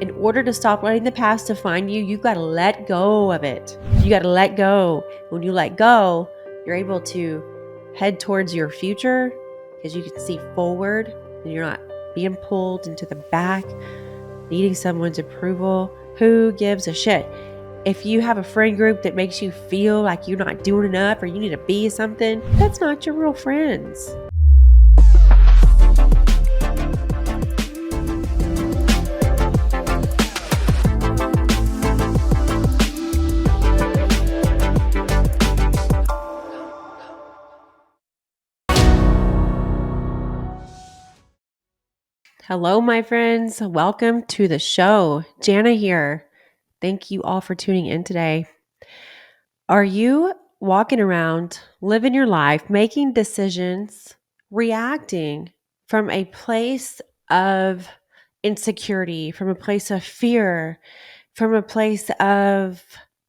In order to stop letting the past define you, you've got to let go of it. You got to let go. When you let go, you're able to head towards your future because you can see forward and you're not being pulled into the back, needing someone's approval. Who gives a shit? If you have a friend group that makes you feel like you're not doing enough or you need to be something, that's not your real friends. Hello, my friends. Welcome to the show. Janna here. Thank you all for tuning in today. Are you walking around, living your life, making decisions, reacting from a place of insecurity, from a place of fear, from a place of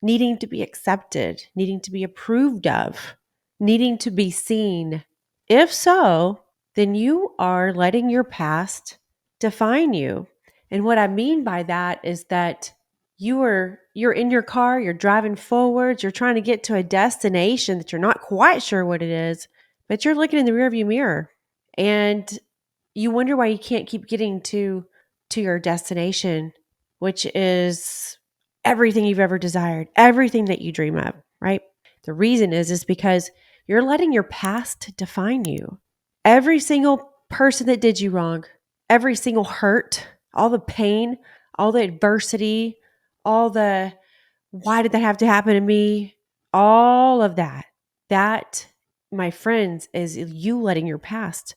needing to be accepted, needing to be approved of, needing to be seen? If so, then you are letting your past define you. And what I mean by that is that you're in your car, you're driving forwards, you're trying to get to a destination that you're not quite sure what it is, but you're looking in the rearview mirror and you wonder why you can't keep getting to your destination, which is everything you've ever desired, everything that you dream of, right? The reason is because you're letting your past define you. Every single person that did you wrong, every single hurt, all the pain, all the adversity, all the why did that have to happen to me? All of that, my friends, is you letting your past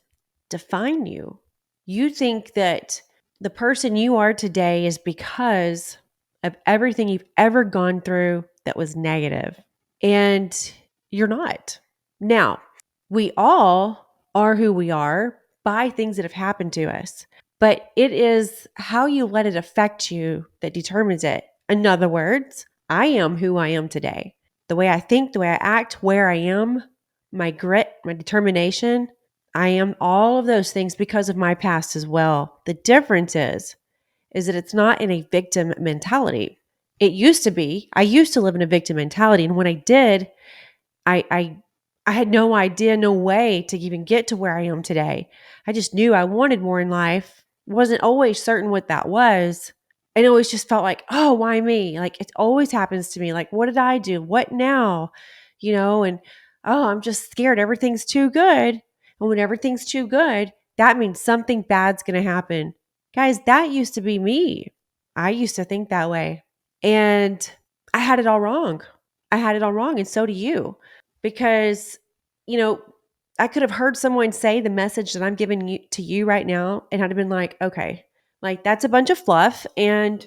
define you. You think that the person you are today is because of everything you've ever gone through that was negative. And you're not. Now, we all are who we are by things that have happened to us, but it is how you let it affect you that determines it. In other words, I am who I am today. The way I think, the way I act, where I am, my grit, my determination, I am all of those things because of my past as well. The difference is that it's not in a victim mentality. It used to be. I used to live in a victim mentality, and when I did, I had no idea, no way to even get to where I am today. I just knew I wanted more in life. Wasn't always certain what that was. And it always just felt like, oh, why me? Like it always happens to me. Like, what did I do? What now? And oh, I'm just scared. Everything's too good. And when everything's too good, that means something bad's going to happen. Guys, that used to be me. I used to think that way. And I had it all wrong. And so do you. Because, I could have heard someone say the message that I'm giving to you right now, and I'd have been like, okay, like that's a bunch of fluff. And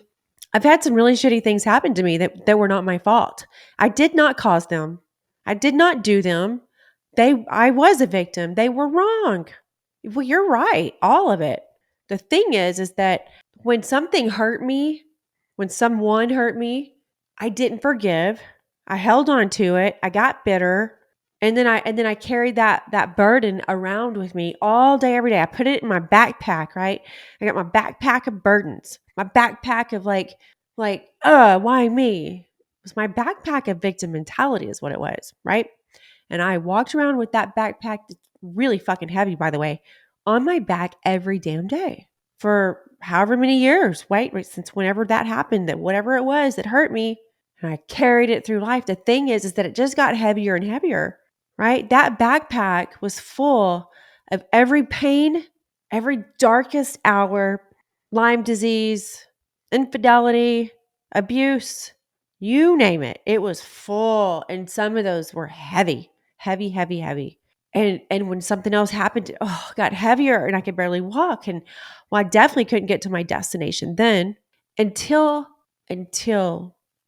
I've had some really shitty things happen to me that were not my fault. I did not cause them. I did not do them. I was a victim. They were wrong. Well, you're right. All of it. The thing is that when something hurt me, when someone hurt me, I didn't forgive. I held on to it. I got bitter. And then I carried that burden around with me all day, every day. I put it in my backpack, right? I got my backpack of burdens, my backpack of why me? It was my backpack of victim mentality is what it was, right? And I walked around with that backpack that's really fucking heavy, by the way, on my back every damn day for however many years, right? Since whenever that happened, that whatever it was that hurt me, and I carried it through life. The thing is that it just got heavier and heavier, right? That backpack was full of every pain, every darkest hour, Lyme disease, infidelity, abuse, you name it. It was full. And some of those were heavy, heavy, heavy, heavy. And when something else happened, it got heavier and I could barely walk. And I definitely couldn't get to my destination then until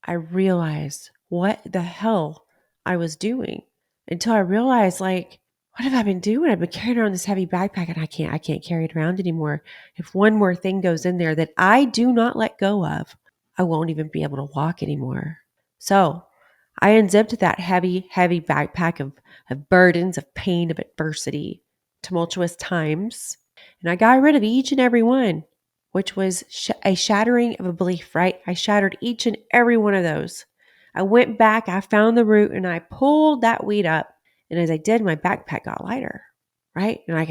I realized what the hell I was doing. Until I realized, what have I been doing? I've been carrying around this heavy backpack and I can't carry it around anymore. If one more thing goes in there that I do not let go of, I won't even be able to walk anymore. So I unzipped that heavy, heavy backpack of burdens, of pain, of adversity, tumultuous times, and I got rid of each and every one. which was a shattering of a belief, right? I shattered each and every one of those. I went back, I found the root, and I pulled that weed up. And as I did, my backpack got lighter, right? And I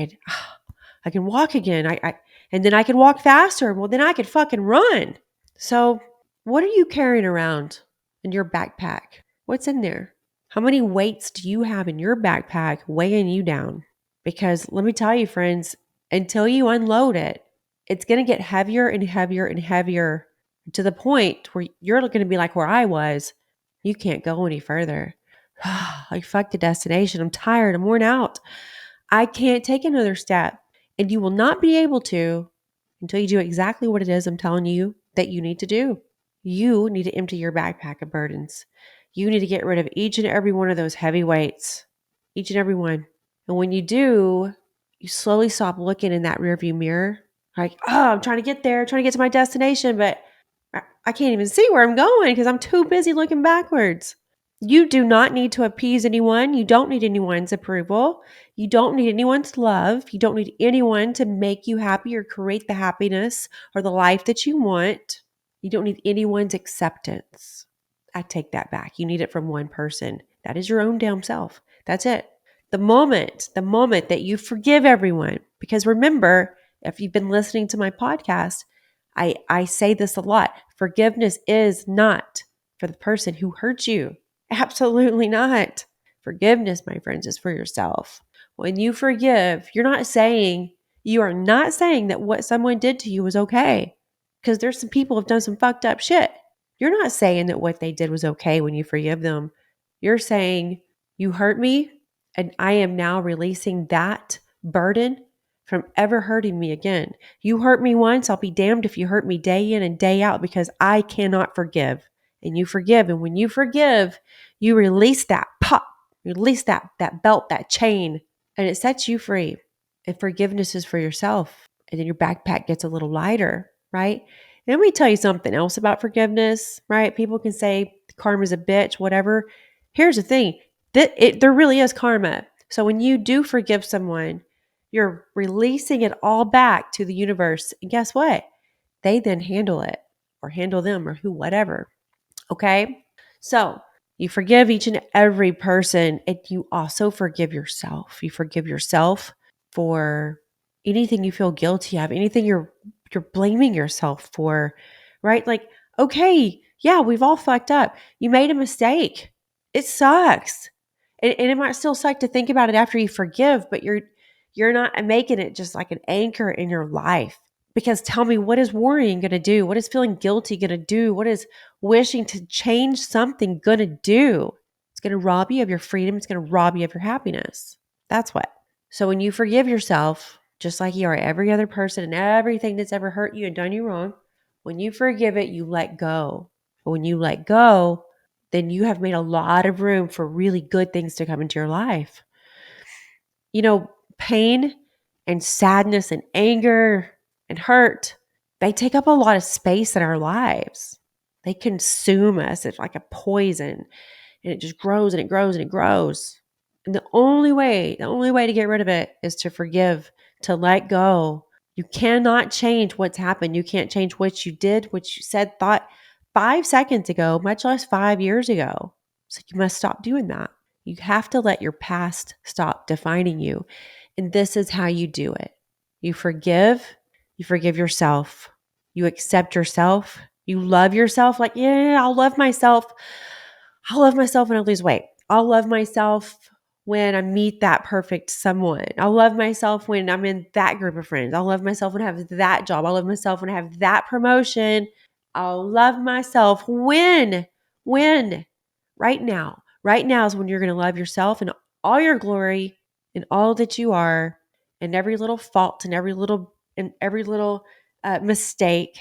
can walk again. And then I can walk faster. Well, then I could fucking run. So, what are you carrying around in your backpack? What's in there? How many weights do you have in your backpack weighing you down? Because let me tell you, friends, until you unload it, it's going to get heavier and heavier and heavier to the point where you're going to be like where I was. You can't go any further. Like, fuck the destination. I'm tired. I'm worn out. I can't take another step. And you will not be able to until you do exactly what it is I'm telling you that you need to do. You need to empty your backpack of burdens. You need to get rid of each and every one of those heavy weights, each and every one. And when you do, you slowly stop looking in that rearview mirror. Like, oh, I'm trying to get there, trying to get to my destination, but I can't even see where I'm going because I'm too busy looking backwards. You do not need to appease anyone. You don't need anyone's approval. You don't need anyone's love. You don't need anyone to make you happy or create the happiness or the life that you want. You don't need anyone's acceptance. I take that back. You need it from one person. That is your own damn self. That's it. The moment that you forgive everyone, because remember, if you've been listening to my podcast, I say this a lot. Forgiveness is not for the person who hurt you. Absolutely not. Forgiveness, my friends, is for yourself. When you forgive, you are not saying that what someone did to you was okay. Because there's some people who have done some fucked up shit. You're not saying that what they did was okay when you forgive them. You're saying, you hurt me, and I am now releasing that burden from ever hurting me again. You hurt me once, I'll be damned if you hurt me day in and day out, because I cannot forgive. And you forgive. And when you forgive, you release that pop, release that belt, that chain, and it sets you free. And forgiveness is for yourself. And then your backpack gets a little lighter, right? And let me tell you something else about forgiveness, right? People can say karma's a bitch, whatever. Here's the thing. There really is karma. So when you do forgive someone, you're releasing it all back to the universe. And guess what? They then handle it, or handle them, or whatever. Okay? So you forgive each and every person, and you also forgive yourself. You forgive yourself for anything you feel guilty of, anything you're blaming yourself for, right? Like, okay, yeah, we've all fucked up. You made a mistake. It sucks. And it might still suck to think about it after you forgive, but you're not making it just like an anchor in your life. Because tell me, what is worrying going to do? What is feeling guilty going to do? What is wishing to change something going to do? It's going to rob you of your freedom. It's going to rob you of your happiness. That's what. So when you forgive yourself, just like you are every other person and everything that's ever hurt you and done you wrong, when you forgive it, you let go. But when you let go, then you have made a lot of room for really good things to come into your life. You know, pain and sadness and anger and hurt, they take up a lot of space in our lives. They consume us. It's like a poison, and it just grows and it grows and it grows. And the only way to get rid of it is to forgive, to let go. You cannot change what's happened. You can't change what you did, what you said, thought 5 seconds ago, much less 5 years ago. So you must stop doing that. You have to let your past stop defining you. And this is how you do it. You forgive yourself. You accept yourself. You love yourself. Like, yeah, I'll love myself. I'll love myself when I lose weight. I'll love myself when I meet that perfect someone. I'll love myself when I'm in that group of friends. I'll love myself when I have that job. I'll love myself when I have that promotion. I'll love myself when, right now. Right now is when you're going to love yourself and all your glory and all that you are, and every little fault and every little mistake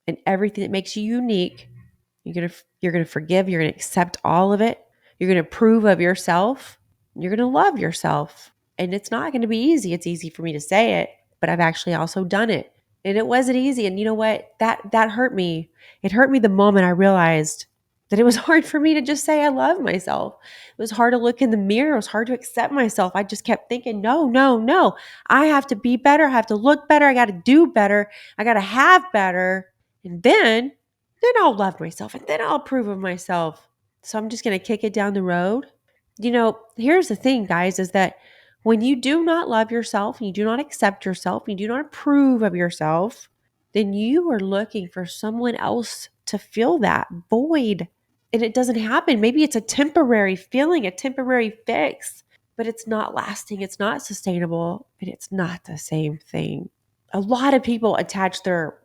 and everything that makes you unique. You're gonna forgive. You're gonna accept all of it. You're gonna approve of yourself. You're gonna love yourself, and it's not gonna be easy. It's easy for me to say it, but I've actually also done it, and it wasn't easy. And you know what? That hurt me. It hurt me the moment I realized that it was hard for me to just say I love myself. It was hard to look in the mirror. It was hard to accept myself. I just kept thinking, no, no, no. I have to be better. I have to look better. I got to do better. I got to have better. And then I'll love myself and then I'll approve of myself. So I'm just going to kick it down the road. Here's the thing, guys, is that when you do not love yourself and you do not accept yourself and you do not approve of yourself, then you are looking for someone else to fill that void. And it doesn't happen. Maybe it's a temporary feeling, a temporary fix, but it's not lasting, it's not sustainable, and it's not the same thing. A lot of people attach their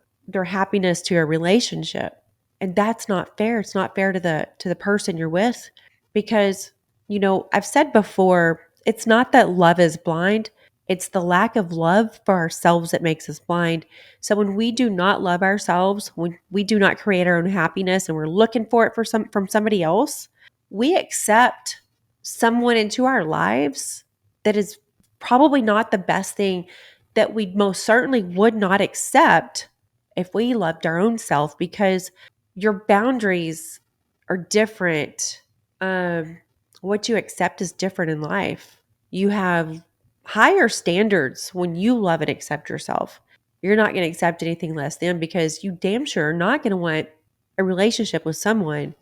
happiness to a relationship, and that's not fair. It's not fair to the person you're with because, I've said before, it's not that love is blind, it's the lack of love for ourselves that makes us blind. So when we do not love ourselves, when we do not create our own happiness and we're looking for it from somebody else, we accept someone into our lives that is probably not the best thing, that we most certainly would not accept if we loved our own self, because your boundaries are different. What you accept is different in life. You have higher standards when you love and accept yourself. You're not going to accept anything less than, because you damn sure are not going to want a relationship with someone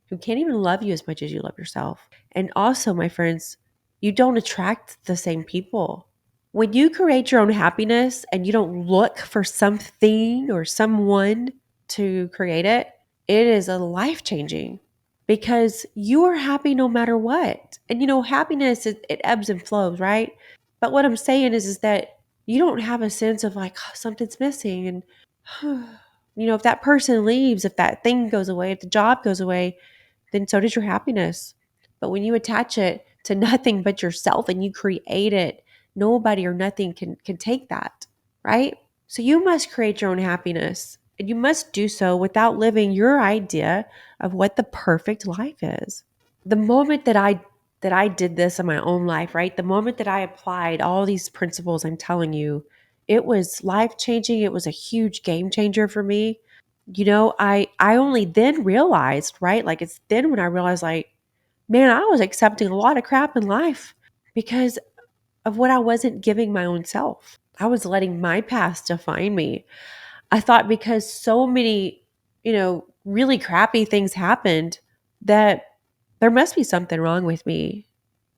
who can't even love you as much as you love yourself. And also, my friends, you don't attract the same people. When you create your own happiness and you don't look for something or someone to create it, it is a life changing, because you are happy no matter what. And happiness, it ebbs and flows, right? But what I'm saying is that you don't have a sense of like, "Oh, something's missing." And if that person leaves, if that thing goes away, if the job goes away, then so does your happiness. But when you attach it to nothing but yourself and you create it, nobody or nothing can take that, right? So you must create your own happiness, and you must do so without living your idea of what the perfect life is. The moment that I did this in my own life, right? The moment that I applied all these principles I'm telling you, it was life changing. It was a huge game changer for me. I only then realized, right? Like, it's then when I realized, like, man, I was accepting a lot of crap in life because of what I wasn't giving my own self. I was letting my past define me. I thought because so many, really crappy things happened, that there must be something wrong with me.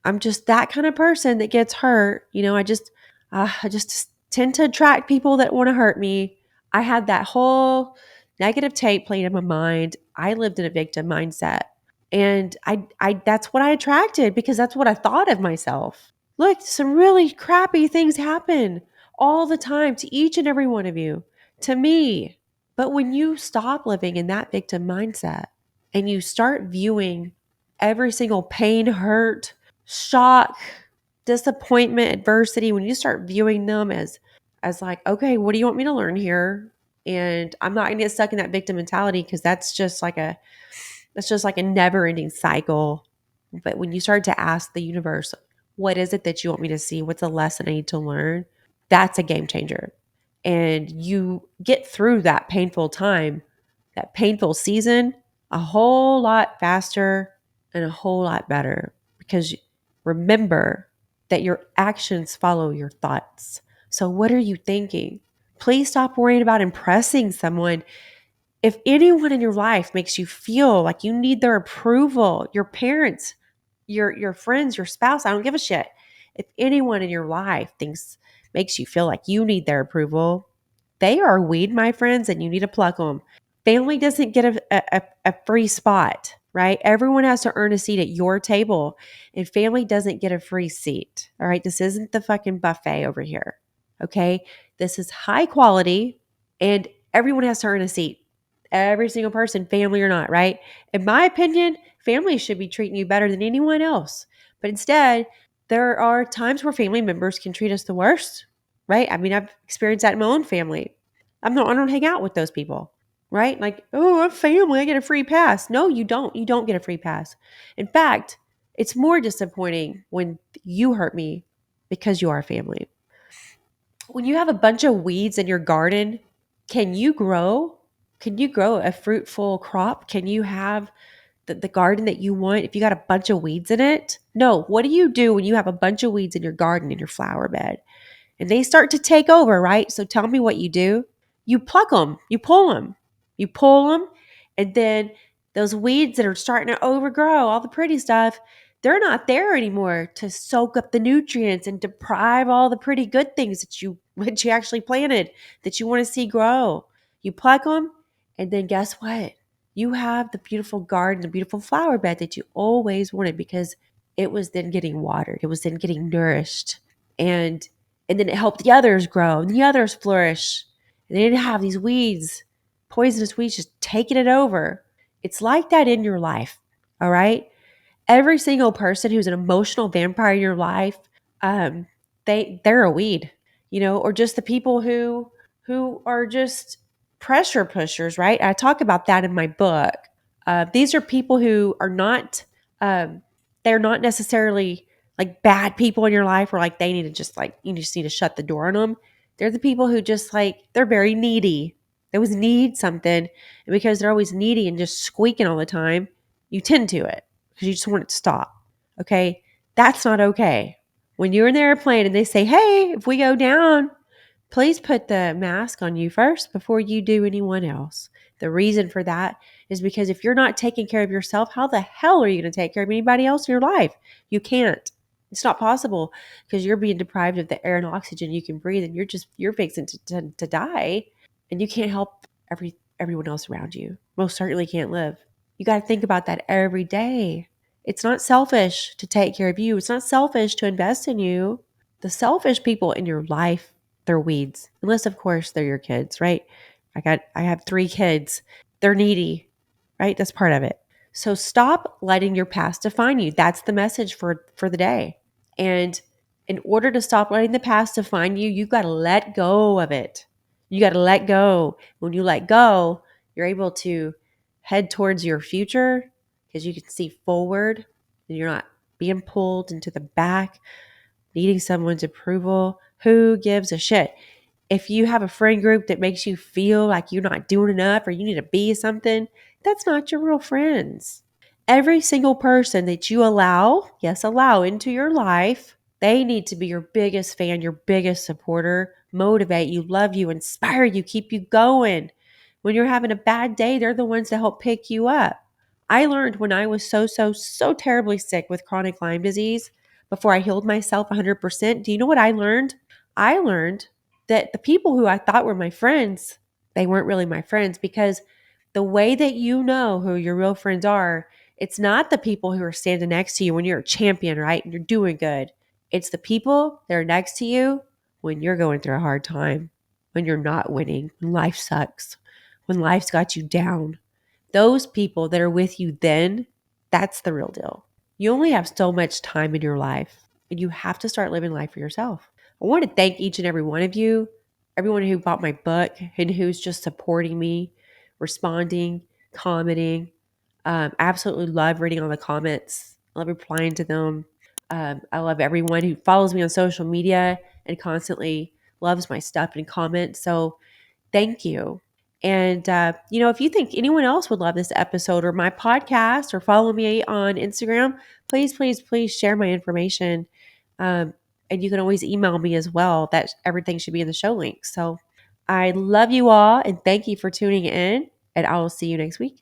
I'm just that kind of person that gets hurt. I just tend to attract people that want to hurt me. I had that whole negative tape played in my mind. I lived in a victim mindset. And I that's what I attracted, because that's what I thought of myself. Look, some really crappy things happen all the time to each and every one of you, to me. But when you stop living in that victim mindset and you start viewing every single pain, hurt, shock, disappointment, adversity, when you start viewing them as like, okay, what do you want me to learn here? And I'm not going to get stuck in that victim mentality, because that's just like a never-ending cycle. But when you start to ask the universe, what is it that you want me to see? What's a lesson I need to learn? That's a game changer. And you get through that painful time, that painful season, a whole lot faster and a whole lot better, because remember that your actions follow your thoughts. So what are you thinking? Please stop worrying about impressing someone. If anyone in your life makes you feel like you need their approval, your parents, your friends, your spouse, I don't give a shit. If anyone in your life makes you feel like you need their approval, they are weed, my friends, and you need to pluck them. Family doesn't get a free spot, right? Everyone has to earn a seat at your table, and family doesn't get a free seat. All right. This isn't the fucking buffet over here. Okay. This is high quality, and everyone has to earn a seat. Every single person, family or not, right? In my opinion, family should be treating you better than anyone else. But instead, there are times where family members can treat us the worst, right? I mean, I've experienced that in my own family. I don't hang out with those people, right? Like, oh, I'm family, I get a free pass. No, you don't. You don't get a free pass. In fact, it's more disappointing when you hurt me because you are family. When you have a bunch of weeds in your garden, can you grow? Can you grow a fruitful crop? Can you have the garden that you want if you got a bunch of weeds in it? No. What do you do when you have a bunch of weeds in your garden, in your flower bed? And they start to take over, right? So tell me what you do. You pluck them, you pull them, and then those weeds that are starting to overgrow, all the pretty stuff, they're not there anymore to soak up the nutrients and deprive all the pretty good things that you actually planted that you want to see grow. You pluck them, and then guess what? You have the beautiful garden, the beautiful flower bed that you always wanted because it was then getting watered, it was then getting nourished, and then it helped the others grow and the others flourish. And they didn't have these weeds, poisonous weeds, just taking it over. It's like that in your life, all right? Every single person who's an emotional vampire in your life, um, they're a weed, or just the people who are just pressure pushers, right? I talk about that in my book. These are people who are not, they're not necessarily like bad people in your life, or like they need to just like you just need to shut the door on them. They're the people who just like they're very needy. They always need something, and because they're always needy and just squeaking all the time, you tend to it because you just want it to stop. Okay, that's not okay. When you're in the airplane and they say, "Hey, if we go down, please put the mask on you first before you do anyone else." The reason for that is because if you're not taking care of yourself, how the hell are you going to take care of anybody else in your life? You can't. It's not possible because you're being deprived of the air and oxygen you can breathe, and you're fixing to die, and you can't help everyone else around you. Most certainly can't live. You got to think about that every day. It's not selfish to take care of you. It's not selfish to invest in you. The selfish people in your life, they're weeds. Unless of course they're your kids, right? I have 3 kids. They're needy, right? That's part of it. So stop letting your past define you. That's the message for the day. And in order to stop letting the past define you, you got to let go of it. You got to let go. When you let go, you're able to head towards your future because you can see forward and you're not being pulled into the back, needing someone's approval. Who gives a shit? If you have a friend group that makes you feel like you're not doing enough or you need to be something, that's not your real friends. Every single person that you allow, yes, allow into your life, they need to be your biggest fan, your biggest supporter, motivate you, love you, inspire you, keep you going. When you're having a bad day, they're the ones that help pick you up. I learned when I was so terribly sick with chronic Lyme disease before I healed myself 100%. Do you know what I learned? I learned that the people who I thought were my friends, they weren't really my friends because the way that you know who your real friends are, it's not the people who are standing next to you when you're a champion, right? And you're doing good. It's the people that are next to you when you're going through a hard time, when you're not winning, when life sucks, when life's got you down. Those people that are with you then, that's the real deal. You only have so much time in your life, and you have to start living life for yourself. I want to thank each and every one of you, everyone who bought my book and who's just supporting me, responding, commenting. Absolutely love reading all the comments. I love replying to them. I love everyone who follows me on social media and constantly loves my stuff and comments. So thank you. And, if you think anyone else would love this episode or my podcast or follow me on Instagram, please, please, please share my information. And you can always email me as well. That everything should be in the show link. So I love you all and thank you for tuning in. And I will see you next week.